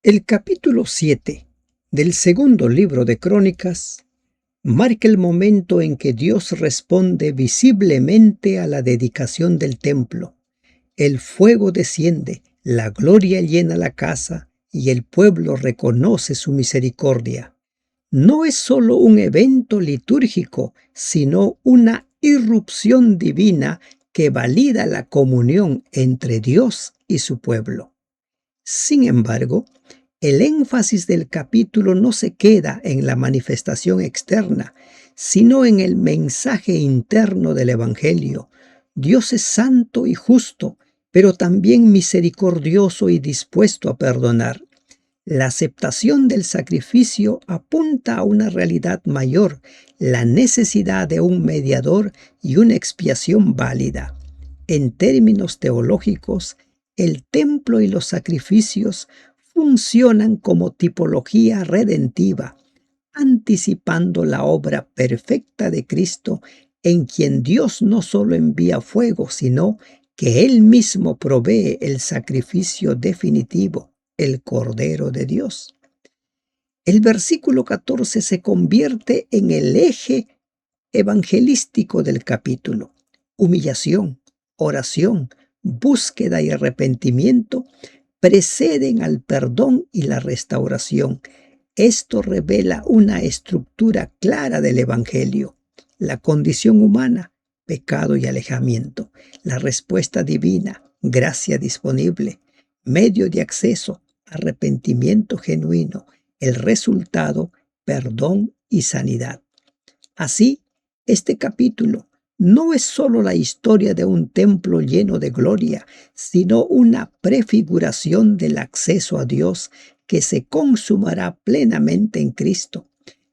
El capítulo 7 del segundo libro de Crónicas marca el momento en que Dios responde visiblemente a la dedicación del templo. El fuego desciende, la gloria llena la casa y el pueblo reconoce su misericordia. No es solo un evento litúrgico, sino una irrupción divina que valida la comunión entre Dios y su pueblo. Sin embargo, el énfasis del capítulo no se queda en la manifestación externa, sino en el mensaje interno del Evangelio. Dios es santo y justo, pero también misericordioso y dispuesto a perdonar. La aceptación del sacrificio apunta a una realidad mayor, la necesidad de un mediador y una expiación válida. En términos teológicos, el templo y los sacrificios funcionan como tipología redentiva, anticipando la obra perfecta de Cristo, en quien Dios no solo envía fuego, sino que Él mismo provee el sacrificio definitivo, el Cordero de Dios. El versículo 14 se convierte en el eje evangelístico del capítulo. Humillación, oración, búsqueda y arrepentimiento preceden al perdón y la restauración. Esto revela una estructura clara del Evangelio: la condición humana, pecado y alejamiento; la respuesta divina, gracia disponible; medio de acceso, arrepentimiento genuino; el resultado, perdón y sanidad. Así, este capítulo no es solo la historia de un templo lleno de gloria, sino una prefiguración del acceso a Dios que se consumará plenamente en Cristo.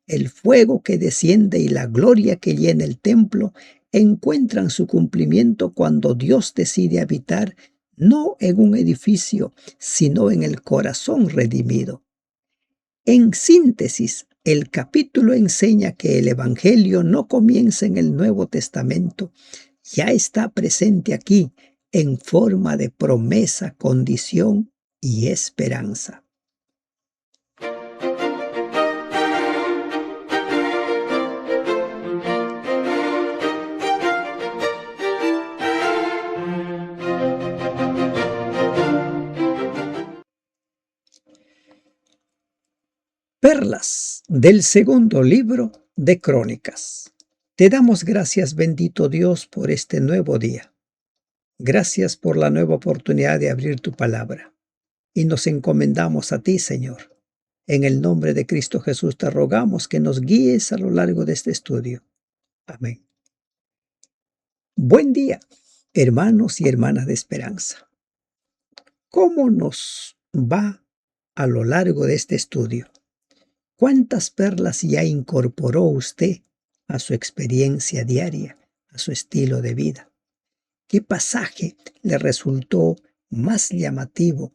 El fuego que desciende y la gloria que llena el templo encuentran su cumplimiento cuando Dios decide habitar no en un edificio, sino en el corazón redimido. En síntesis, el capítulo enseña que el Evangelio no comienza en el Nuevo Testamento, ya está presente aquí en forma de promesa, condición y esperanza. Perlas del segundo libro de Crónicas. Te damos gracias, bendito Dios, por este nuevo día. Gracias por la nueva oportunidad de abrir tu palabra. Y nos encomendamos a ti, Señor. En el nombre de Cristo Jesús te rogamos que nos guíes a lo largo de este estudio. Amén. Buen día, hermanos y hermanas de esperanza. ¿Cómo nos va a lo largo de este estudio? ¿Cuántas perlas ya incorporó usted a su experiencia diaria, a su estilo de vida? ¿Qué pasaje le resultó más llamativo?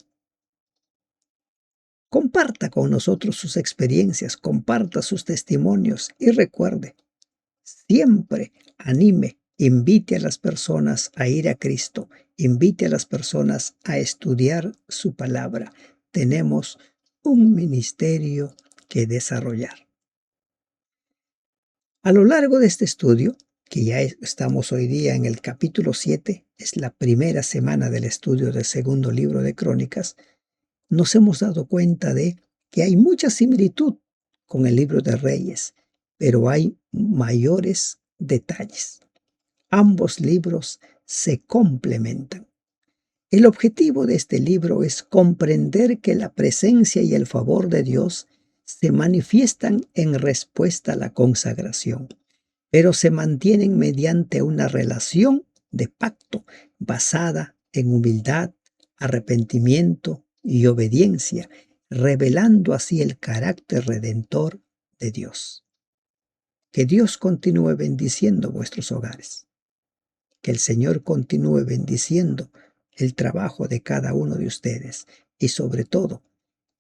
Comparta con nosotros sus experiencias, comparta sus testimonios y recuerde, siempre anime, invite a las personas a ir a Cristo, invite a las personas a estudiar su palabra. Tenemos un ministerio que desarrollar. A lo largo de este estudio, que ya estamos hoy día en el capítulo 7, es la primera semana del estudio del segundo libro de Crónicas, nos hemos dado cuenta de que hay mucha similitud con el libro de Reyes, pero hay mayores detalles. Ambos libros se complementan. El objetivo de este libro es comprender que la presencia y el favor de Dios se manifiestan en respuesta a la consagración, pero se mantienen mediante una relación de pacto basada en humildad, arrepentimiento y obediencia, revelando así el carácter redentor de Dios. Que Dios continúe bendiciendo vuestros hogares. Que el Señor continúe bendiciendo el trabajo de cada uno de ustedes y sobre todo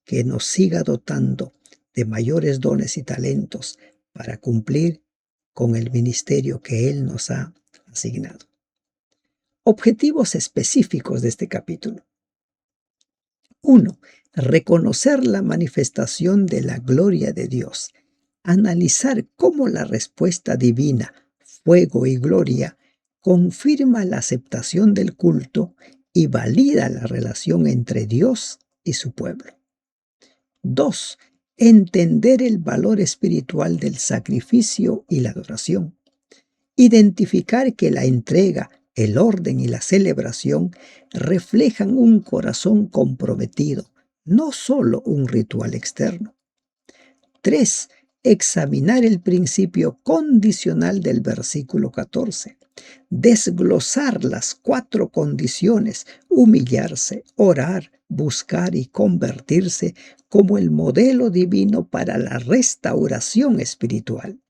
que nos siga dotando de mayores dones y talentos para cumplir con el ministerio que Él nos ha asignado. Objetivos específicos de este capítulo. 1. Reconocer la manifestación de la gloria de Dios. Analizar cómo la respuesta divina, fuego y gloria, confirma la aceptación del culto y valida la relación entre Dios y su pueblo. 2. Entender el valor espiritual del sacrificio y la adoración. Identificar que la entrega, el orden y la celebración reflejan un corazón comprometido, no solo un ritual externo. 3. Examinar el principio condicional del versículo 14. Desglosar las 4 condiciones: humillarse, orar, buscar y convertirse, como el modelo divino para la restauración espiritual.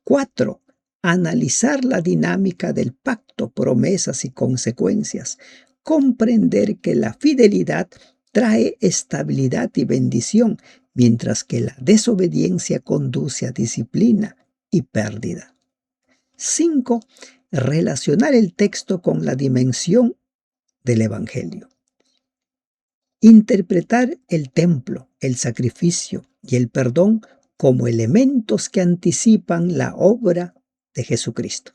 4. Analizar la dinámica del pacto, promesas y consecuencias. Comprender que la fidelidad trae estabilidad y bendición, mientras que la desobediencia conduce a disciplina y pérdida. 5. Relacionar el texto con la dimensión del Evangelio. Interpretar el templo, el sacrificio y el perdón como elementos que anticipan la obra de Jesucristo,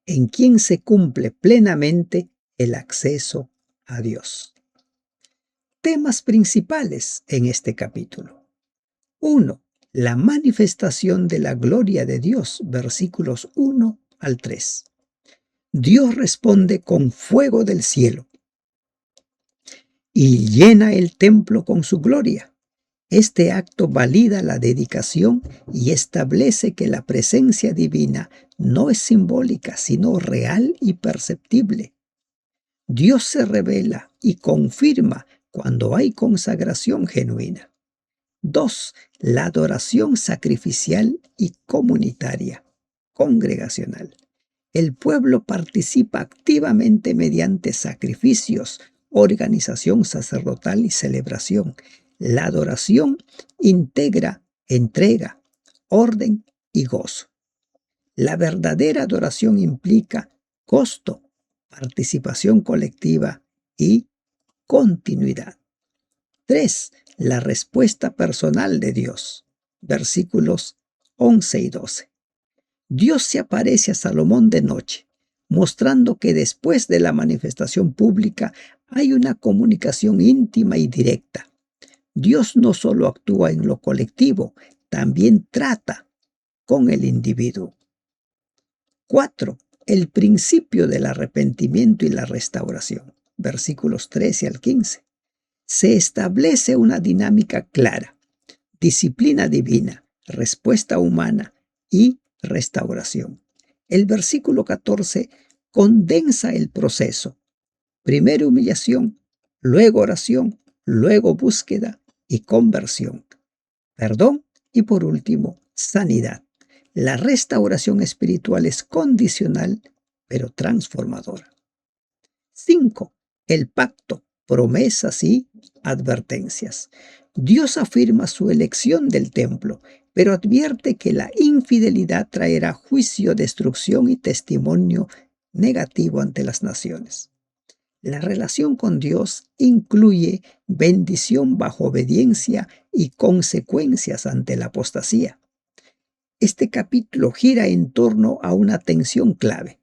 en quien se cumple plenamente el acceso a Dios. Temas principales en este capítulo. 1. La manifestación de la gloria de Dios, versículos 1 al 3. Dios responde con fuego del cielo y llena el templo con su gloria. Este acto valida la dedicación y establece que la presencia divina no es simbólica, sino real y perceptible. Dios se revela y confirma cuando hay consagración genuina. 2. La adoración sacrificial y comunitaria, congregacional. El pueblo participa activamente mediante sacrificios, organización sacerdotal y celebración. La adoración integra entrega, orden y gozo. La verdadera adoración implica costo, participación colectiva y continuidad. 3. La respuesta personal de Dios. Versículos 11 y 12. Dios se aparece a Salomón de noche, mostrando que después de la manifestación pública hay una comunicación íntima y directa. Dios no solo actúa en lo colectivo, también trata con el individuo. 4. El principio del arrepentimiento y la restauración. Versículos 13 al 15. Se establece una dinámica clara: disciplina divina, respuesta humana y restauración. El versículo 14 condensa el proceso: primero humillación, luego oración, luego búsqueda y conversión, perdón y por último sanidad. La restauración espiritual es condicional, pero transformadora. 5. El pacto, promesas y advertencias. Dios afirma su elección del templo, pero advierte que la infidelidad traerá juicio, destrucción y testimonio negativo ante las naciones. La relación con Dios incluye bendición bajo obediencia y consecuencias ante la apostasía. Este capítulo gira en torno a una tensión clave.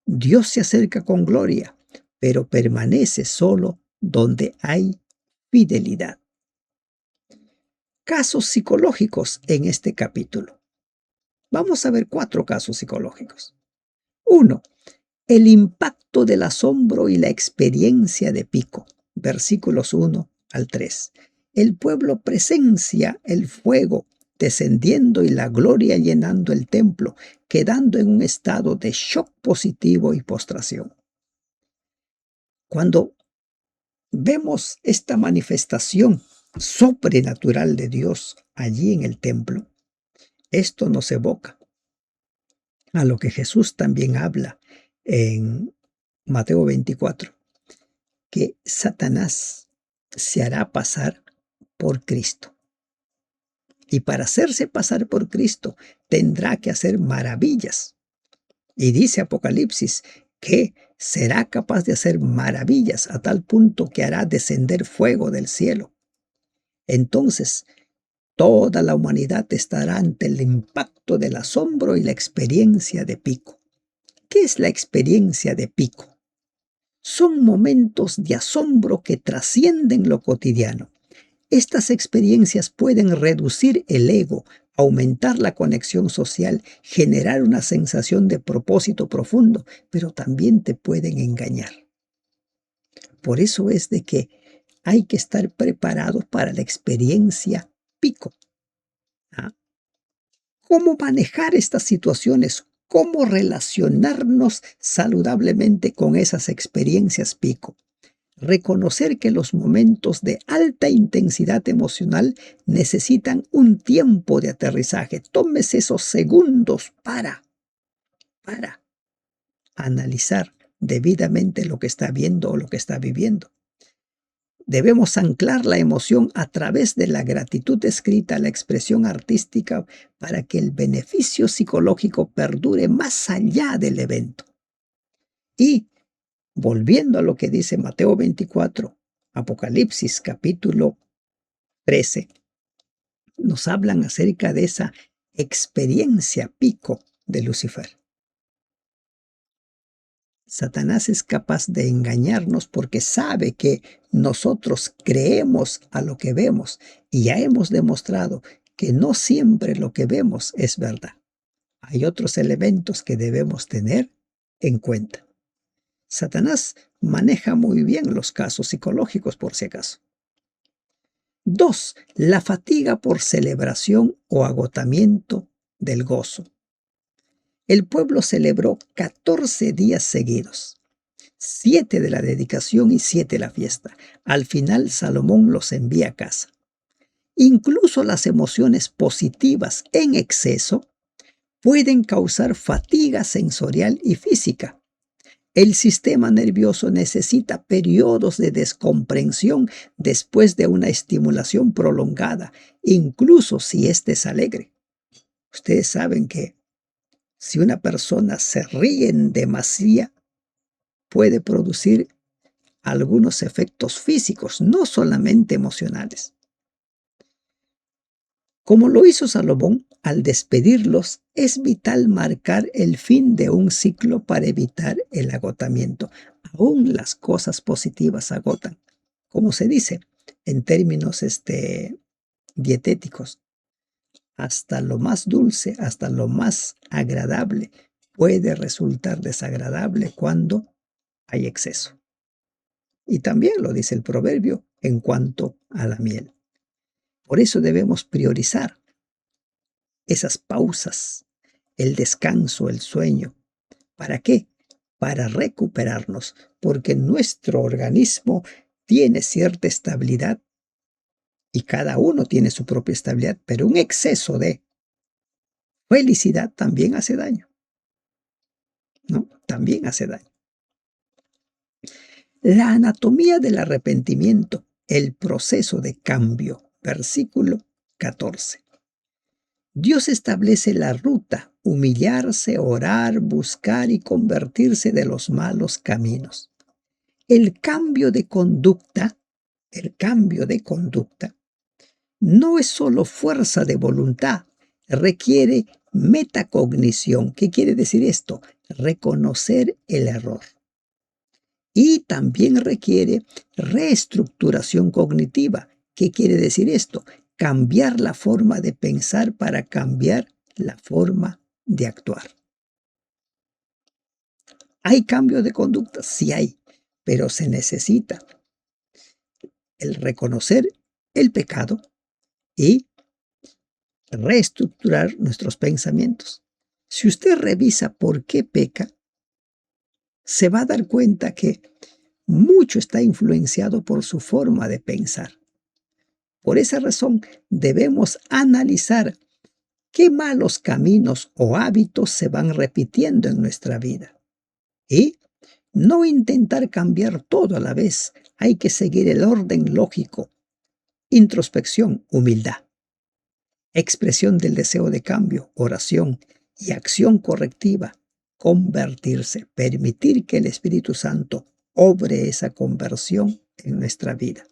Dios se acerca con gloria, pero permanece solo donde hay fidelidad. Casos psicológicos en este capítulo. Vamos a ver 4 casos psicológicos. 1. El impacto del asombro y la experiencia de pico. Versículos 1 al 3. El pueblo presencia el fuego descendiendo y la gloria llenando el templo, quedando en un estado de shock positivo y postración. Cuando vemos esta manifestación sobrenatural de Dios allí en el templo, esto nos evoca a lo que Jesús también habla en Mateo 24, que Satanás se hará pasar por Cristo. Y para hacerse pasar por Cristo tendrá que hacer maravillas. Y dice Apocalipsis que será capaz de hacer maravillas a tal punto que hará descender fuego del cielo. Entonces, toda la humanidad estará ante el impacto del asombro y la experiencia de pico. ¿Qué es la experiencia de pico? Son momentos de asombro que trascienden lo cotidiano. Estas experiencias pueden reducir el ego, aumentar la conexión social, generar una sensación de propósito profundo, pero también te pueden engañar. Por eso es de que hay que estar preparados para la experiencia pico. ¿Ah? ¿Cómo manejar estas situaciones? ¿Cómo relacionarnos saludablemente con esas experiencias pico? Reconocer que los momentos de alta intensidad emocional necesitan un tiempo de aterrizaje. Tómese esos segundos para analizar debidamente lo que está viendo o lo que está viviendo. Debemos anclar la emoción a través de la gratitud escrita, la expresión artística, para que el beneficio psicológico perdure más allá del evento. Y volviendo a lo que dice Mateo 24, Apocalipsis capítulo 13, nos hablan acerca de esa experiencia pico de Lucifer. Satanás es capaz de engañarnos porque sabe que nosotros creemos a lo que vemos y ya hemos demostrado que no siempre lo que vemos es verdad. Hay otros elementos que debemos tener en cuenta. Satanás maneja muy bien los casos psicológicos, por si acaso. 2. La fatiga por celebración o agotamiento del gozo. El pueblo celebró 14 días seguidos, 7 de la dedicación y 7 la fiesta. Al final Salomón los envía a casa. Incluso las emociones positivas en exceso pueden causar fatiga sensorial y física. El sistema nervioso necesita periodos de descomprensión después de una estimulación prolongada, incluso si éste es alegre. Ustedes saben que si una persona se ríe en demasía, puede producir algunos efectos físicos, no solamente emocionales. Como lo hizo Salomón, al despedirlos, es vital marcar el fin de un ciclo para evitar el agotamiento. Aún las cosas positivas agotan. Como se dice en términos dietéticos, hasta lo más dulce, hasta lo más agradable, puede resultar desagradable cuando hay exceso. Y también lo dice el proverbio en cuanto a la miel. Por eso debemos priorizar esas pausas, el descanso, el sueño. ¿Para qué? Para recuperarnos, porque nuestro organismo tiene cierta estabilidad y cada uno tiene su propia estabilidad, pero un exceso de felicidad también hace daño, ¿no? También hace daño. La anatomía del arrepentimiento, el proceso de cambio, versículo 14. Dios establece la ruta: humillarse, orar, buscar y convertirse de los malos caminos. El cambio de conducta no es solo fuerza de voluntad, requiere metacognición. ¿Qué quiere decir esto? Reconocer el error. Y también requiere reestructuración cognitiva. ¿Qué quiere decir esto? Cambiar la forma de pensar para cambiar la forma de actuar. ¿Hay cambio de conducta? Sí hay, pero se necesita el reconocer el pecado y reestructurar nuestros pensamientos. Si usted revisa por qué peca, se va a dar cuenta que mucho está influenciado por su forma de pensar. Por esa razón, debemos analizar qué malos caminos o hábitos se van repitiendo en nuestra vida. Y no intentar cambiar todo a la vez. Hay que seguir el orden lógico. Introspección, humildad. Expresión del deseo de cambio, oración y acción correctiva. convertirse, permitir que el Espíritu Santo obre esa conversión en nuestra vida.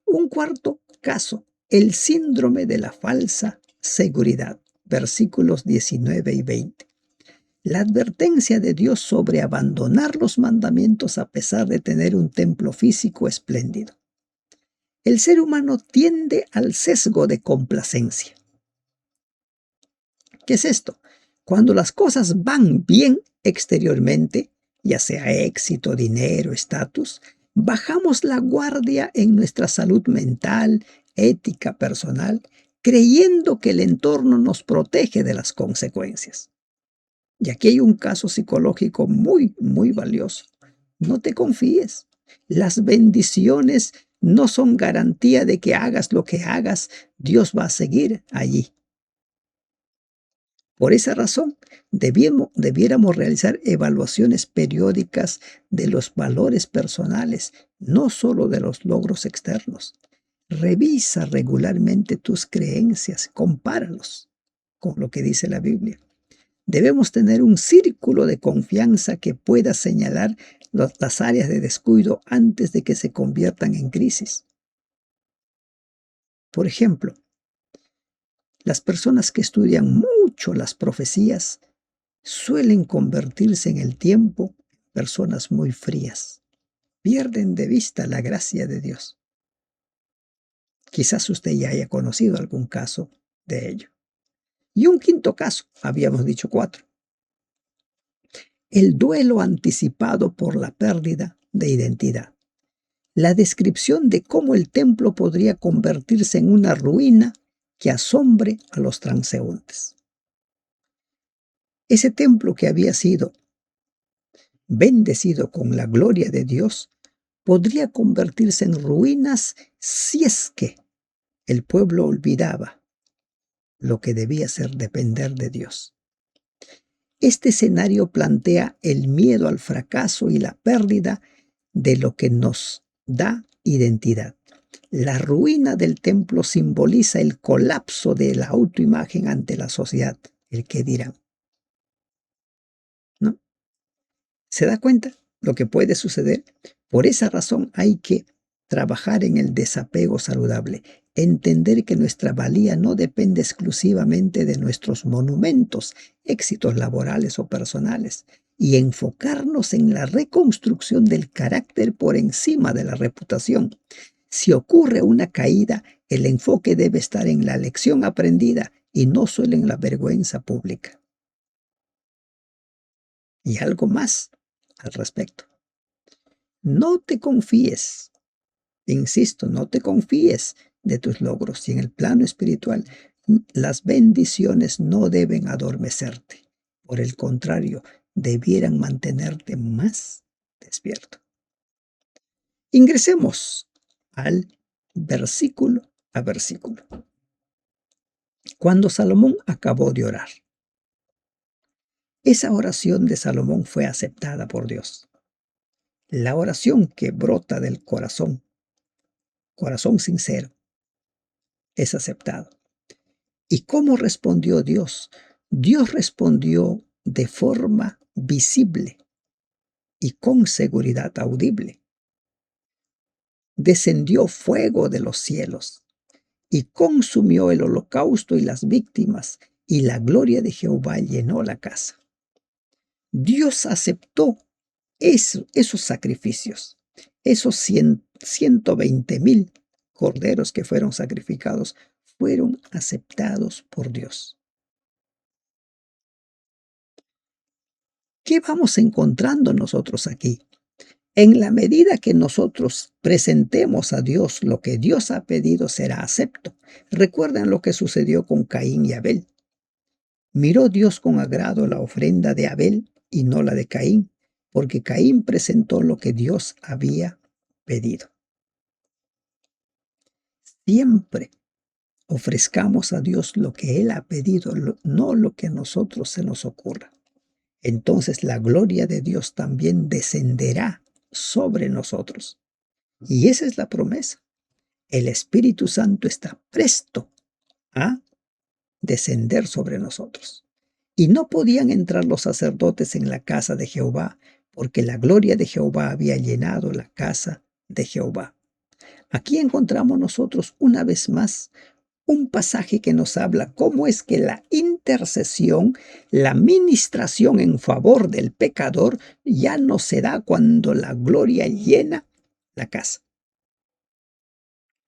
Un cuarto caso, el síndrome de la falsa seguridad, versículos 19 y 20. La advertencia de Dios sobre abandonar los mandamientos a pesar de tener un templo físico espléndido. El ser humano tiende al sesgo de complacencia. ¿Qué es esto? Cuando las cosas van bien exteriormente, ya sea éxito, dinero, estatus, bajamos la guardia en nuestra salud mental, ética personal, creyendo que el entorno nos protege de las consecuencias. Y aquí hay un caso psicológico muy, muy valioso. No te confíes. Las bendiciones no son garantía de que hagas lo que hagas, Dios va a seguir allí. Por esa razón, debiéramos realizar evaluaciones periódicas de los valores personales, no solo de los logros externos. Revisa regularmente tus creencias, compáralos con lo que dice la Biblia. Debemos tener un círculo de confianza que pueda señalar las áreas de descuido antes de que se conviertan en crisis. Por ejemplo, las personas que estudian mucho las profecías suelen convertirse en el tiempo en personas muy frías. Pierden de vista la gracia de Dios. Quizás usted ya haya conocido algún caso de ello. Y un quinto caso, habíamos dicho 4. El duelo anticipado por la pérdida de identidad. La descripción de cómo el templo podría convertirse en una ruina que asombre a los transeúntes. Ese templo que había sido bendecido con la gloria de Dios podría convertirse en ruinas si es que el pueblo olvidaba lo que debía ser depender de Dios. Este escenario plantea el miedo al fracaso y la pérdida de lo que nos da identidad. La ruina del templo simboliza el colapso de la autoimagen ante la sociedad, el que dirán. ¿No? ¿Se da cuenta lo que puede suceder? Por esa razón hay que trabajar en el desapego saludable, entender que nuestra valía no depende exclusivamente de nuestros monumentos, éxitos laborales o personales, y enfocarnos en la reconstrucción del carácter por encima de la reputación. Si ocurre una caída, el enfoque debe estar en la lección aprendida y no solo en la vergüenza pública. Y algo más al respecto. No te confíes, insisto, no te confíes de tus logros. Y en el plano espiritual, las bendiciones no deben adormecerte. Por el contrario, debieran mantenerte más despierto. Ingresemos al versículo a versículo. Cuando Salomón acabó de orar, esa oración de Salomón fue aceptada por Dios. La oración que brota del corazón sincero, es aceptado. ¿Y cómo respondió Dios? Dios respondió de forma visible y con seguridad audible. Descendió fuego de los cielos y consumió el holocausto y las víctimas, y la gloria de Jehová llenó la casa. Dios aceptó esos sacrificios, esos 120,000 corderos que fueron sacrificados, fueron aceptados por Dios. ¿Qué vamos encontrando nosotros aquí? En la medida que nosotros presentemos a Dios lo que Dios ha pedido, será acepto. Recuerden lo que sucedió con Caín y Abel. Miró Dios con agrado la ofrenda de Abel y no la de Caín, porque Caín presentó lo que Dios había pedido. Siempre ofrezcamos a Dios lo que Él ha pedido, no lo que a nosotros se nos ocurra. Entonces la gloria de Dios también descenderá sobre nosotros. Y esa es la promesa. El Espíritu Santo está presto a descender sobre nosotros. Y no podían entrar los sacerdotes en la casa de Jehová, porque la gloria de Jehová había llenado la casa de Jehová. Aquí encontramos nosotros una vez más un pasaje que nos habla cómo es que la intercesión, la ministración en favor del pecador, ya no se da cuando la gloria llena la casa.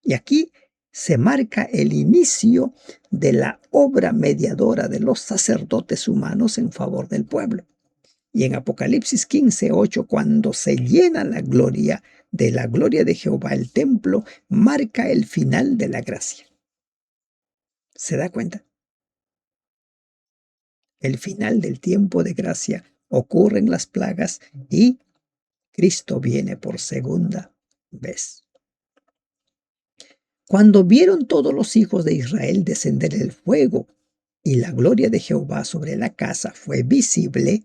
Y aquí se marca el inicio de la obra mediadora de los sacerdotes humanos en favor del pueblo. Y en Apocalipsis 15:8, cuando se llena la gloria de Jehová el templo, marca el final de la gracia. ¿Se da cuenta? El final del tiempo de gracia, ocurren las plagas y Cristo viene por segunda vez. Cuando vieron todos los hijos de Israel descender el fuego y la gloria de Jehová sobre la casa fue visible,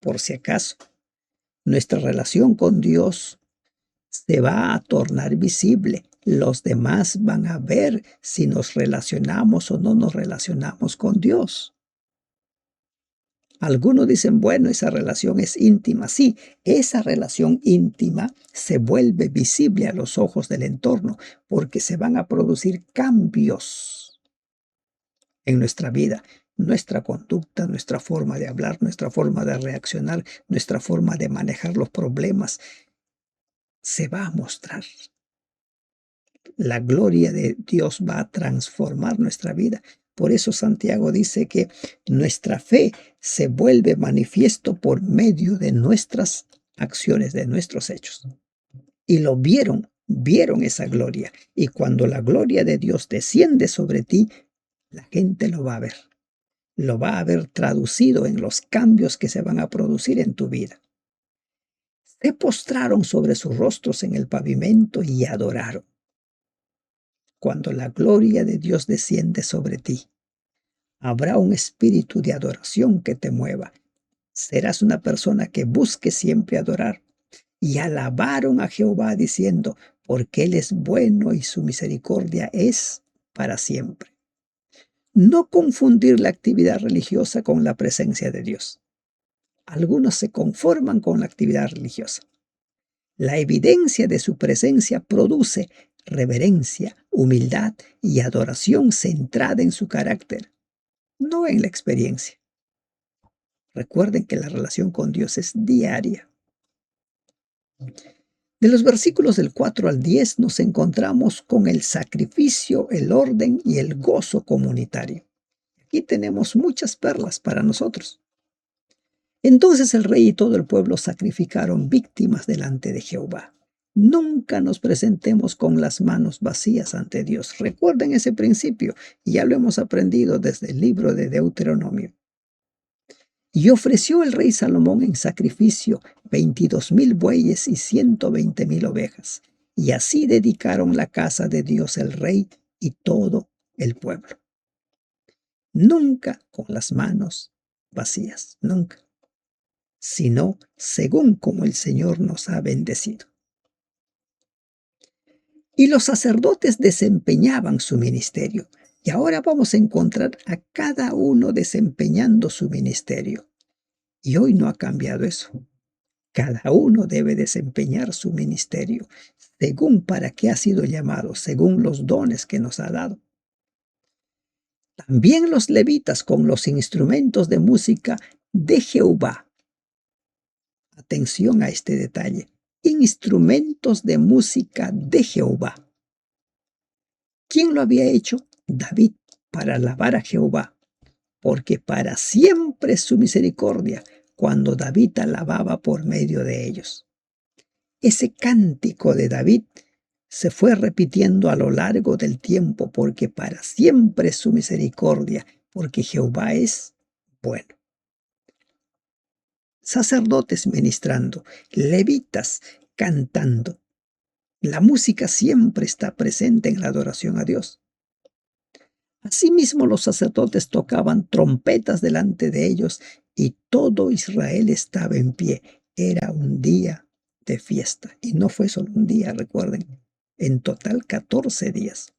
por si acaso, nuestra relación con Dios se va a tornar visible. Los demás van a ver si nos relacionamos o no nos relacionamos con Dios. Algunos dicen, bueno, esa relación es íntima. Sí, esa relación íntima se vuelve visible a los ojos del entorno porque se van a producir cambios en nuestra vida, nuestra conducta, nuestra forma de hablar, nuestra forma de reaccionar, nuestra forma de manejar los problemas. Se va a mostrar. La gloria de Dios va a transformar nuestra vida. Por eso Santiago dice que nuestra fe se vuelve manifiesto por medio de nuestras acciones, de nuestros hechos. Y lo vieron esa gloria. Y cuando la gloria de Dios desciende sobre ti, la gente lo va a ver. Lo va a ver traducido en los cambios que se van a producir en tu vida. Se postraron sobre sus rostros en el pavimento y adoraron. Cuando la gloria de Dios desciende sobre ti, habrá un espíritu de adoración que te mueva. Serás una persona que busque siempre adorar. Y alabaron a Jehová diciendo, porque Él es bueno y su misericordia es para siempre. No confundir la actividad religiosa con la presencia de Dios. Algunos se conforman con la actividad religiosa. La evidencia de su presencia produce reverencia, humildad y adoración centrada en su carácter, no en la experiencia. Recuerden que la relación con Dios es diaria. De los versículos del 4 al 10 nos encontramos con el sacrificio, el orden y el gozo comunitario. Aquí tenemos muchas perlas para nosotros. Entonces el rey y todo el pueblo sacrificaron víctimas delante de Jehová. Nunca nos presentemos con las manos vacías ante Dios. Recuerden ese principio, ya lo hemos aprendido desde el libro de Deuteronomio. Y ofreció el rey Salomón en sacrificio 22,000 bueyes y 120,000 ovejas. Y así dedicaron la casa de Dios el rey y todo el pueblo. Nunca con las manos vacías, nunca, sino según como el Señor nos ha bendecido. Y los sacerdotes desempeñaban su ministerio. Y ahora vamos a encontrar a cada uno desempeñando su ministerio. Y hoy no ha cambiado eso. Cada uno debe desempeñar su ministerio según para qué ha sido llamado, según los dones que nos ha dado. También los levitas con los instrumentos de música de Jehová. Atención a este detalle. Instrumentos de música de Jehová. ¿Quién lo había hecho? David, para alabar a Jehová, porque para siempre es su misericordia, cuando David alababa por medio de ellos. Ese cántico de David se fue repitiendo a lo largo del tiempo, porque para siempre es su misericordia, porque Jehová es bueno. Sacerdotes ministrando, levitas cantando. La música siempre está presente en la adoración a Dios. Asimismo, los sacerdotes tocaban trompetas delante de ellos y todo Israel estaba en pie. Era un día de fiesta. Y no fue solo un día, recuerden, en total 14 días.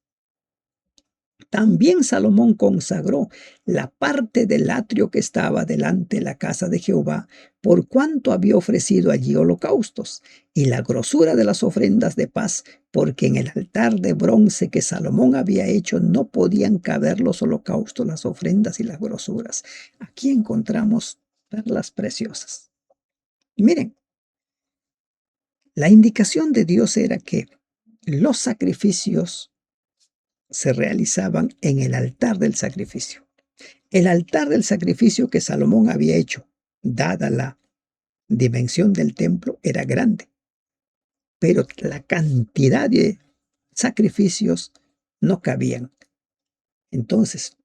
También Salomón consagró la parte del atrio que estaba delante de la casa de Jehová, por cuanto había ofrecido allí holocaustos, y la grosura de las ofrendas de paz, porque en el altar de bronce que Salomón había hecho no podían caber los holocaustos, las ofrendas y las grosuras. Aquí encontramos perlas preciosas. Miren, la indicación de Dios era que los sacrificios se realizaban en el altar del sacrificio. El altar del sacrificio que Salomón había hecho, dada la dimensión del templo, era grande, pero la cantidad de sacrificios no cabían. Entonces,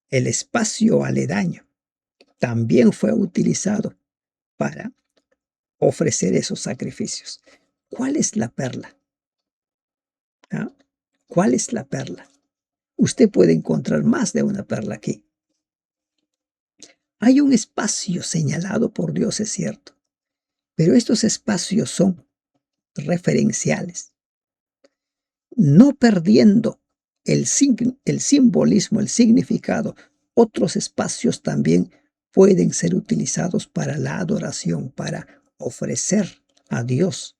el espacio aledaño también fue utilizado para ofrecer esos sacrificios. ¿Cuál es la perla? ¿Ah? ¿Cuál es la perla? Usted puede encontrar más de una perla aquí. Hay un espacio señalado por Dios, es cierto, pero estos espacios son referenciales, no perdiendo el simbolismo, el significado. Otros espacios también pueden ser utilizados para la adoración, para ofrecer a Dios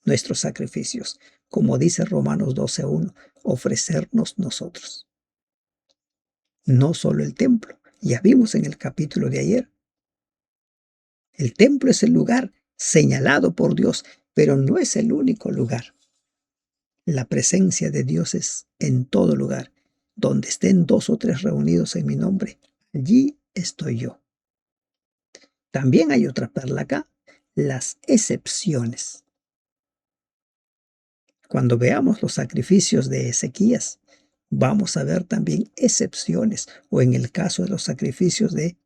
nuestros sacrificios, como dice Romanos 12:1, ofrecernos nosotros. No solo el templo. Ya vimos en el capítulo de ayer. El templo es el lugar señalado por Dios, pero no es el único lugar. La presencia de Dios es en todo lugar. Donde estén 2 o 3 reunidos en mi nombre, allí estoy yo. También hay otra perla acá, las excepciones. Cuando veamos los sacrificios de Ezequías, vamos a ver también excepciones, o en el caso de los sacrificios de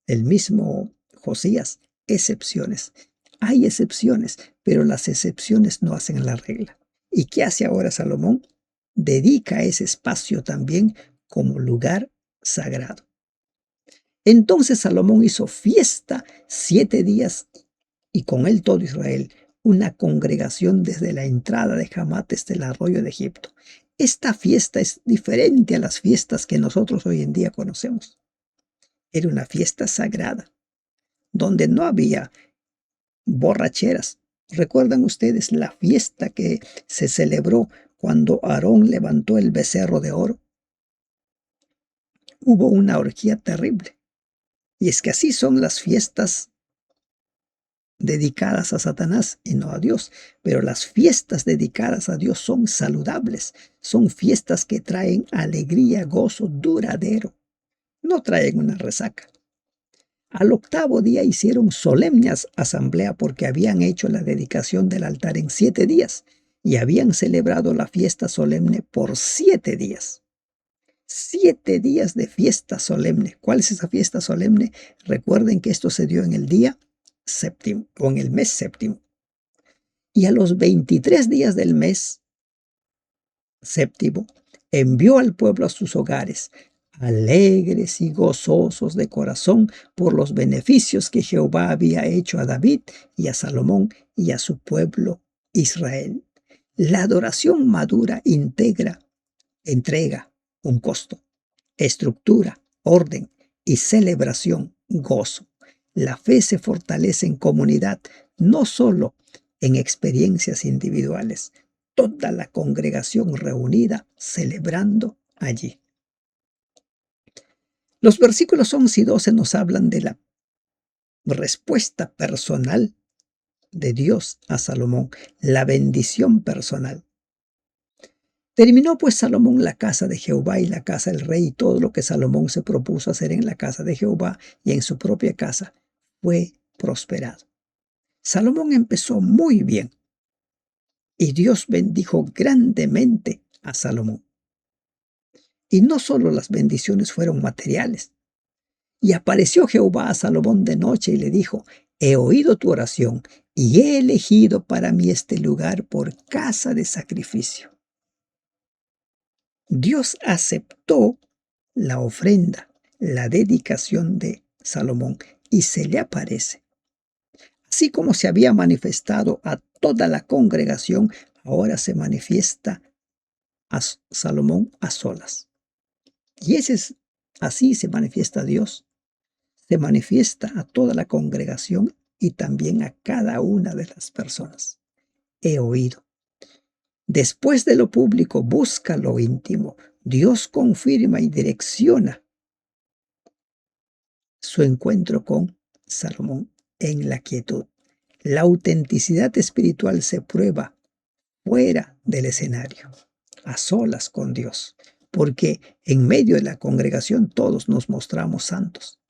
el mismo Josías, excepciones. Hay excepciones, pero las excepciones no hacen la regla. ¿Y qué hace ahora Salomón? Dedica ese espacio también como lugar sagrado. Entonces Salomón hizo fiesta 7 días y con él todo Israel, una congregación desde la entrada de Hamat hasta el arroyo de Egipto. Esta fiesta es diferente a las fiestas que nosotros hoy en día conocemos. Era una fiesta sagrada, donde no había borracheras. ¿Recuerdan ustedes la fiesta que se celebró cuando Aarón levantó el becerro de oro? Hubo una orgía terrible. Y es que así son las fiestas dedicadas a Satanás y no a Dios. Pero las fiestas dedicadas a Dios son saludables. Son fiestas que traen alegría, gozo duradero. No traen una resaca. Al 8º día hicieron solemne asamblea porque habían hecho la dedicación del altar en 7 días y habían celebrado la fiesta solemne por 7 días. 7 días de fiesta solemne. ¿Cuál es esa fiesta solemne? Recuerden que esto se dio en el día séptimo o en el mes séptimo. Y a los 23 días del mes séptimo envió al pueblo a sus hogares, alegres y gozosos de corazón por los beneficios que Jehová había hecho a David y a Salomón y a su pueblo Israel. La adoración madura entrega un costo, estructura, orden y celebración, gozo. La fe se fortalece en comunidad, no solo en experiencias individuales. Toda la congregación reunida celebrando allí. Los versículos 11 y 12 nos hablan de la respuesta personal de Dios a Salomón, la bendición personal. Terminó pues Salomón la casa de Jehová y la casa del rey, y todo lo que Salomón se propuso hacer en la casa de Jehová y en su propia casa fue prosperado. Salomón empezó muy bien y Dios bendijo grandemente a Salomón. Y no solo las bendiciones fueron materiales. Y apareció Jehová a Salomón de noche y le dijo: he oído tu oración y he elegido para mí este lugar por casa de sacrificio. Dios aceptó la ofrenda, la dedicación de Salomón y se le aparece. Así como se había manifestado a toda la congregación, ahora se manifiesta a Salomón a solas. Y así se manifiesta Dios. Se manifiesta a toda la congregación y también a cada una de las personas. He oído. Después de lo público, busca lo íntimo. Dios confirma y direcciona su encuentro con Salomón en la quietud. La autenticidad espiritual se prueba fuera del escenario, a solas con Dios, porque en medio de la congregación todos nos mostramos santos.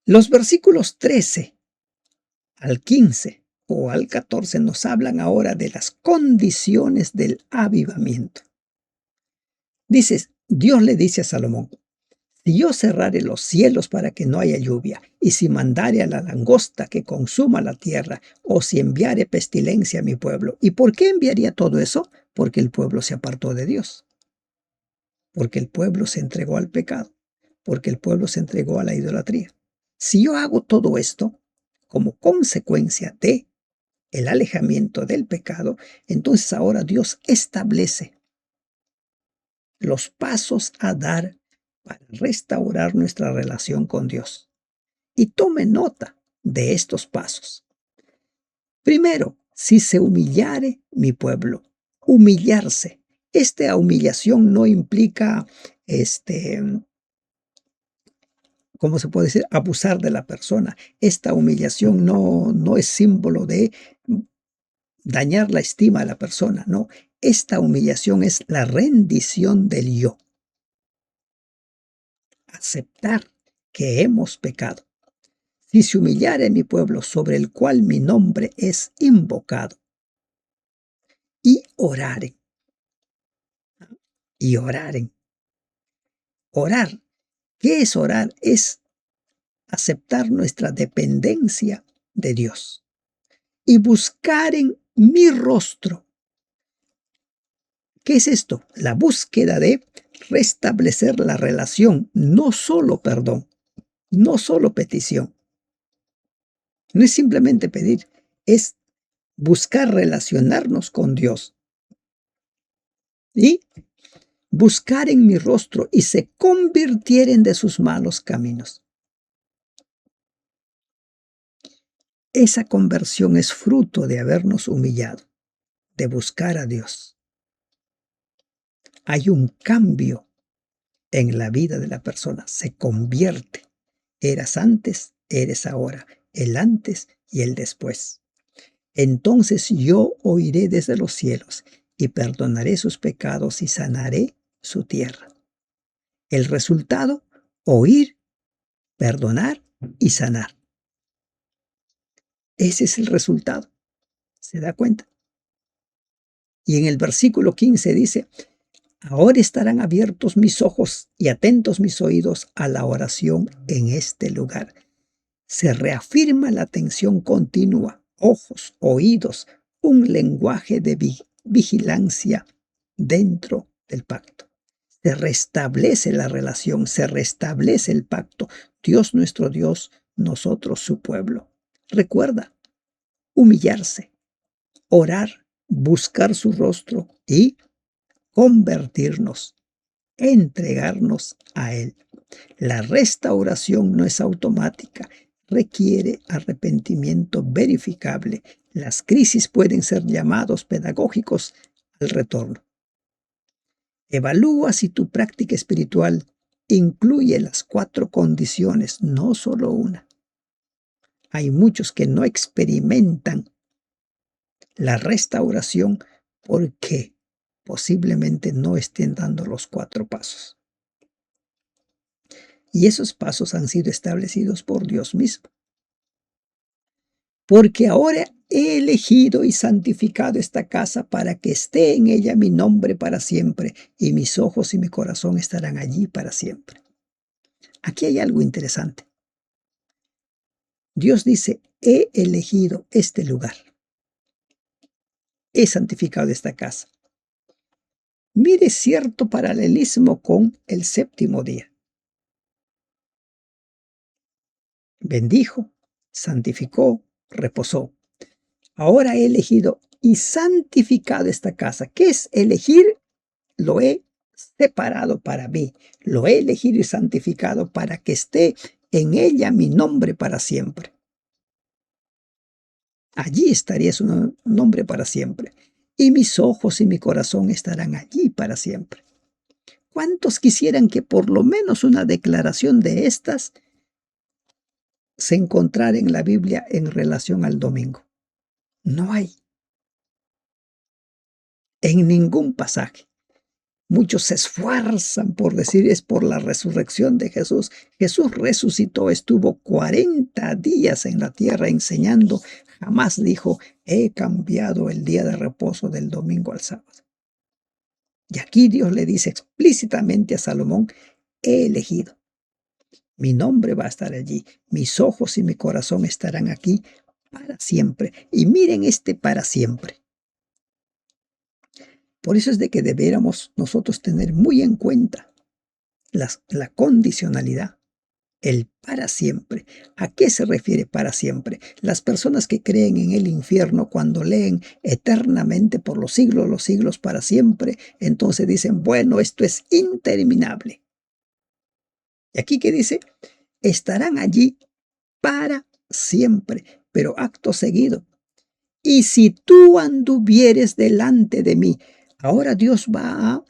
Los versículos 13 al 15 o al 14 nos hablan ahora de las condiciones del avivamiento. Dios le dice a Salomón: si yo cerrare los cielos para que no haya lluvia, y si mandare a la langosta que consuma la tierra, o si enviare pestilencia a mi pueblo. ¿Y por qué enviaría todo eso? Porque el pueblo se apartó de Dios. Porque el pueblo se entregó al pecado. Porque el pueblo se entregó a la idolatría. Si yo hago todo esto como consecuencia de el alejamiento del pecado, entonces ahora Dios establece los pasos a dar para restaurar nuestra relación con Dios. Y tome nota de estos pasos. Primero, si se humillare mi pueblo, humillarse. Esta humillación no implica, ¿cómo se puede decir? Abusar de la persona. Esta humillación no es símbolo de dañar la estima de la persona, no. Esta humillación es la rendición del yo. Aceptar que hemos pecado. Si se humillare mi pueblo sobre el cual mi nombre es invocado, y oraren, y oraren. Orar. ¿Qué es orar? Es aceptar nuestra dependencia de Dios y buscaren mi rostro. ¿Qué es esto? La búsqueda de restablecer la relación, no solo perdón, no solo petición. No es simplemente pedir, es buscar relacionarnos con Dios. Y buscar en mi rostro y se convirtieren de sus malos caminos. Esa conversión es fruto de habernos humillado, de buscar a Dios. Hay un cambio en la vida de la persona, se convierte. Eras antes, eres ahora, el antes y el después. Entonces yo oiré desde los cielos y perdonaré sus pecados y sanaré su tierra. El resultado, oír, perdonar y sanar. Ese es el resultado. ¿Se da cuenta? Y en el versículo 15 dice: ahora estarán abiertos mis ojos y atentos mis oídos a la oración en este lugar. Se reafirma la atención continua, ojos, oídos, un lenguaje de vigilancia dentro del pacto. Se restablece la relación, se restablece el pacto. Dios nuestro Dios, nosotros su pueblo. Recuerda, humillarse, orar, buscar su rostro y convertirnos, entregarnos a Él. La restauración no es automática, requiere arrepentimiento verificable. Las crisis pueden ser llamados pedagógicos al retorno. Evalúa si tu práctica espiritual incluye las 4 condiciones, no solo una. Hay muchos que no experimentan la restauración porque posiblemente no estén dando los 4 pasos. Y esos pasos han sido establecidos por Dios mismo. Porque ahora he elegido y santificado esta casa para que esté en ella mi nombre para siempre, y mis ojos y mi corazón estarán allí para siempre. Aquí hay algo interesante. Dios dice: he elegido este lugar. He santificado esta casa. Mire cierto paralelismo con el séptimo día. Bendijo, santificó, reposó. Ahora he elegido y santificado esta casa. ¿Qué es elegir? Lo he separado para mí. Lo he elegido y santificado para que esté en ella mi nombre para siempre. Allí estaría su nombre para siempre. Y mis ojos y mi corazón estarán allí para siempre. ¿Cuántos quisieran que por lo menos una declaración de estas se encontrara en la Biblia en relación al domingo? No hay. En ningún pasaje. Muchos se esfuerzan por decir es por la resurrección de Jesús. Jesús resucitó, estuvo 40 días en la tierra enseñando. Jamás dijo, he cambiado el día de reposo del domingo al sábado. Y aquí Dios le dice explícitamente a Salomón, he elegido. Mi nombre va a estar allí. Mis ojos y mi corazón estarán aquí para siempre. Y miren este para siempre. Por eso es de que debiéramos nosotros tener muy en cuenta la condicionalidad, el para siempre. ¿A qué se refiere para siempre? Las personas que creen en el infierno cuando leen eternamente por los siglos para siempre, entonces dicen, bueno, esto es interminable. Y aquí que dice, estarán allí para siempre, pero acto seguido. Y si tú anduvieres delante de mí, ahora Dios va a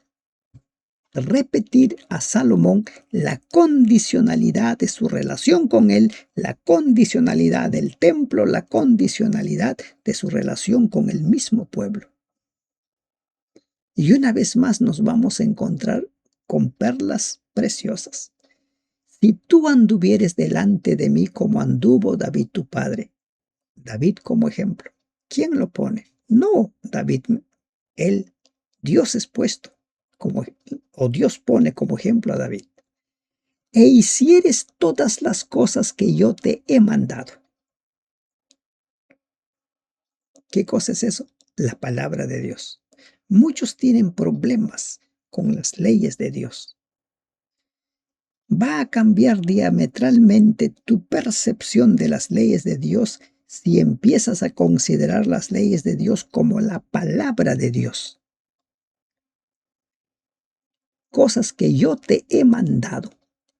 repetir a Salomón la condicionalidad de su relación con él, la condicionalidad del templo, la condicionalidad de su relación con el mismo pueblo. Y una vez más nos vamos a encontrar con perlas preciosas. Si tú anduvieres delante de mí como anduvo David tu padre. David como ejemplo. ¿Quién lo pone? No David, él, Dios es puesto o Dios pone como ejemplo a David. E hicieres todas las cosas que yo te he mandado. ¿Qué cosa es eso? La palabra de Dios. Muchos tienen problemas con las leyes de Dios. Va a cambiar diametralmente tu percepción de las leyes de Dios si empiezas a considerar las leyes de Dios como la palabra de Dios. Cosas que yo te he mandado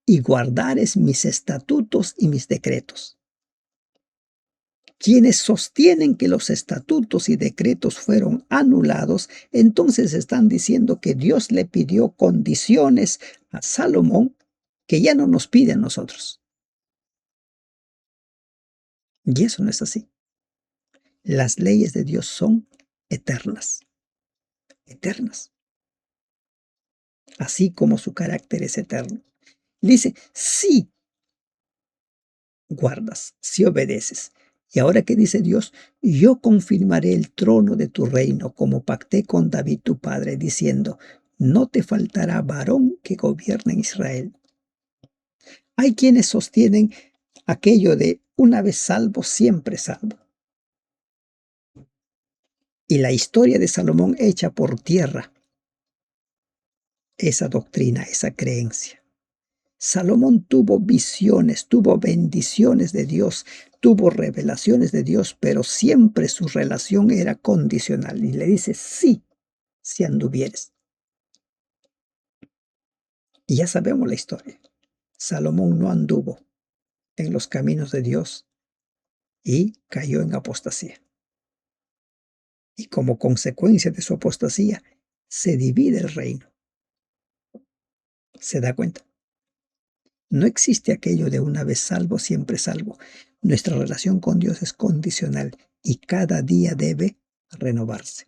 y guardares mis estatutos y mis decretos. Quienes sostienen que los estatutos y decretos fueron anulados, entonces están diciendo que Dios le pidió condiciones a Salomón que ya no nos pide a nosotros. Y eso no es así. Las leyes de Dios son eternas, eternas. Así como su carácter es eterno. Dice, si guardas, si obedeces. Y ahora que dice Dios, yo confirmaré el trono de tu reino como pacté con David tu padre, diciendo, no te faltará varón que gobierne en Israel. Hay quienes sostienen aquello de una vez salvo, siempre salvo. Y la historia de Salomón echa por tierra esa doctrina, esa creencia. Salomón tuvo visiones, tuvo bendiciones de Dios, tuvo revelaciones de Dios, pero siempre su relación era condicional. Y le dice, sí, si anduvieres. Y ya sabemos la historia. Salomón no anduvo en los caminos de Dios y cayó en apostasía. Y como consecuencia de su apostasía, se divide el reino. ¿Se da cuenta? No existe aquello de una vez salvo, siempre salvo. Nuestra relación con Dios es condicional y cada día debe renovarse.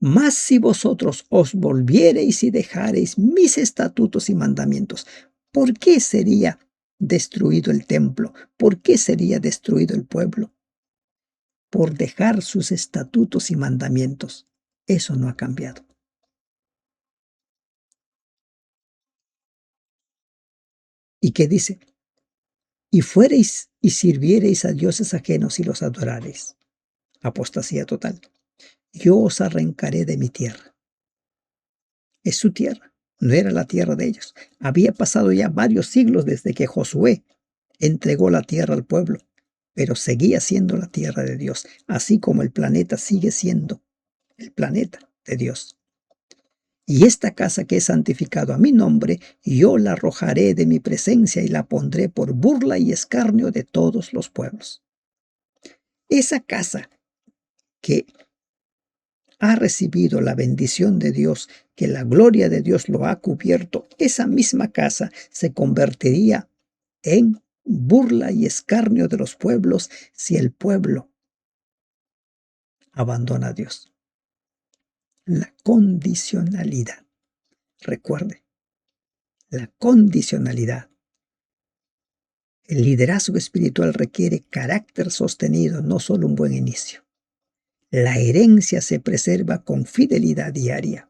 Mas si vosotros os volviereis y dejareis mis estatutos y mandamientos, ¿por qué sería destruido el templo? ¿Por qué sería destruido el pueblo? Por dejar sus estatutos y mandamientos. Eso no ha cambiado. ¿Y qué dice? Y fuereis y sirviereis a dioses ajenos y los adorareis. Apostasía total. Yo os arrancaré de mi tierra. Es su tierra, no era la tierra de ellos. Había pasado ya varios siglos desde que Josué entregó la tierra al pueblo. pero seguía siendo la tierra de Dios, así como el planeta sigue siendo el planeta de Dios. Y esta casa que he santificado a mi nombre, yo la arrojaré de mi presencia y la pondré por burla y escarnio de todos los pueblos. Esa casa que ha recibido la bendición de Dios, que la gloria de Dios lo ha cubierto, esa misma casa se convertiría en burla y escarnio de los pueblos si el pueblo abandona a Dios. La condicionalidad. Recuerde, la condicionalidad. El liderazgo espiritual requiere carácter sostenido, no solo un buen inicio. La herencia se preserva con fidelidad diaria.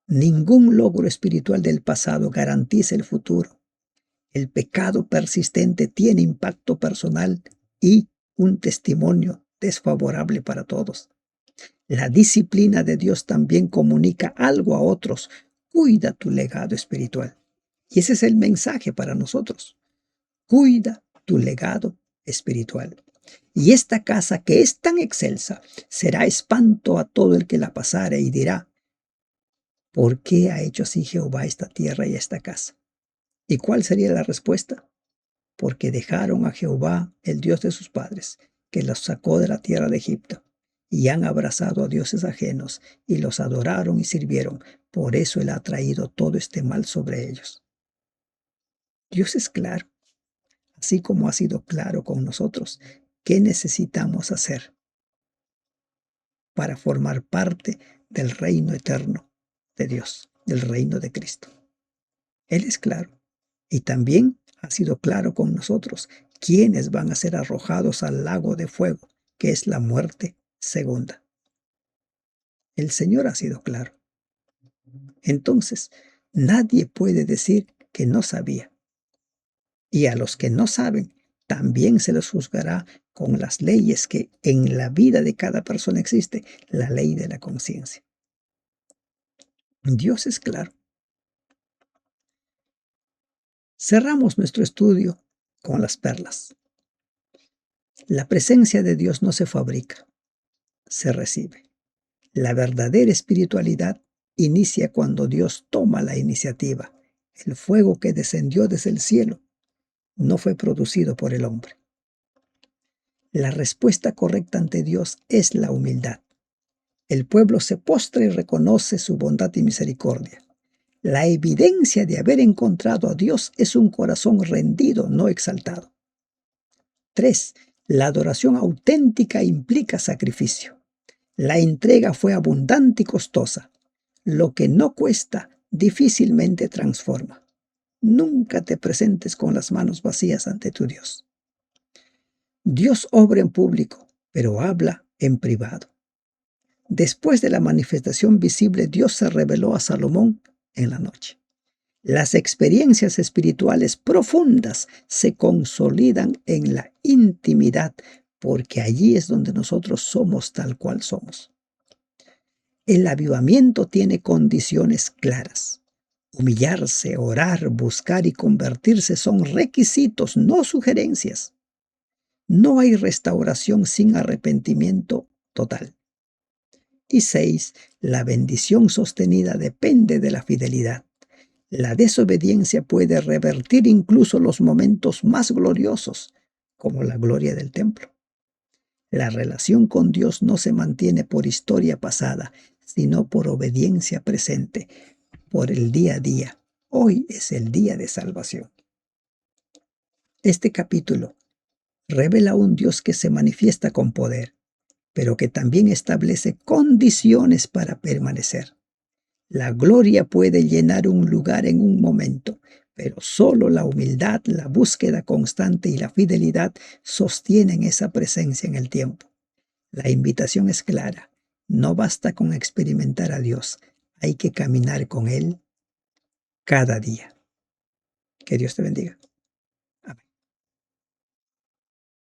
Ningún logro espiritual del pasado garantiza el futuro. El pecado persistente tiene impacto personal y un testimonio desfavorable para todos. La disciplina de Dios también comunica algo a otros. Cuida tu legado espiritual. Y ese es el mensaje para nosotros. Cuida tu legado espiritual. Y esta casa que es tan excelsa será espanto a todo el que la pasare y dirá, ¿por qué ha hecho así Jehová esta tierra y esta casa? ¿Y cuál sería la respuesta? Porque dejaron a Jehová, el Dios de sus padres, que los sacó de la tierra de Egipto, y han abrazado a dioses ajenos, y los adoraron y sirvieron. Por eso Él ha traído todo este mal sobre ellos. Dios es claro, así como ha sido claro con nosotros. ¿Qué necesitamos hacer para formar parte del reino eterno de Dios, del reino de Cristo? Él es claro. Y también ha sido claro con nosotros quiénes van a ser arrojados al lago de fuego, que es la muerte segunda. El Señor ha sido claro. Entonces, nadie puede decir que no sabía. Y a los que no saben, también se les juzgará con las leyes que en la vida de cada persona existe, la ley de la conciencia. Dios es claro. Cerramos nuestro estudio con las perlas. La presencia de Dios no se fabrica, se recibe. La verdadera espiritualidad inicia cuando Dios toma la iniciativa. El fuego que descendió desde el cielo no fue producido por el hombre. La respuesta correcta ante Dios es la humildad. El pueblo se postra y reconoce su bondad y misericordia. La evidencia de haber encontrado a Dios es un corazón rendido, no exaltado. 3. La adoración auténtica implica sacrificio. La entrega fue abundante y costosa. Lo que no cuesta difícilmente transforma. Nunca te presentes con las manos vacías ante tu Dios. Dios obra en público, pero habla en privado. Después de la manifestación visible, Dios se reveló a Salomón en la noche. Las experiencias espirituales profundas se consolidan en la intimidad, porque allí es donde nosotros somos tal cual somos. El avivamiento tiene condiciones claras. Humillarse, orar, buscar y convertirse son requisitos, no sugerencias. No hay restauración sin arrepentimiento total. Y 6. La bendición sostenida depende de la fidelidad. La desobediencia puede revertir incluso los momentos más gloriosos, como la gloria del templo. La relación con Dios no se mantiene por historia pasada, sino por obediencia presente, por el día a día. Hoy es el día de salvación. Este capítulo revela un Dios que se manifiesta con poder, pero que también establece condiciones para permanecer. La gloria puede llenar un lugar en un momento, pero solo la humildad, la búsqueda constante y la fidelidad sostienen esa presencia en el tiempo. La invitación es clara. No basta con experimentar a Dios, hay que caminar con Él cada día. Que Dios te bendiga.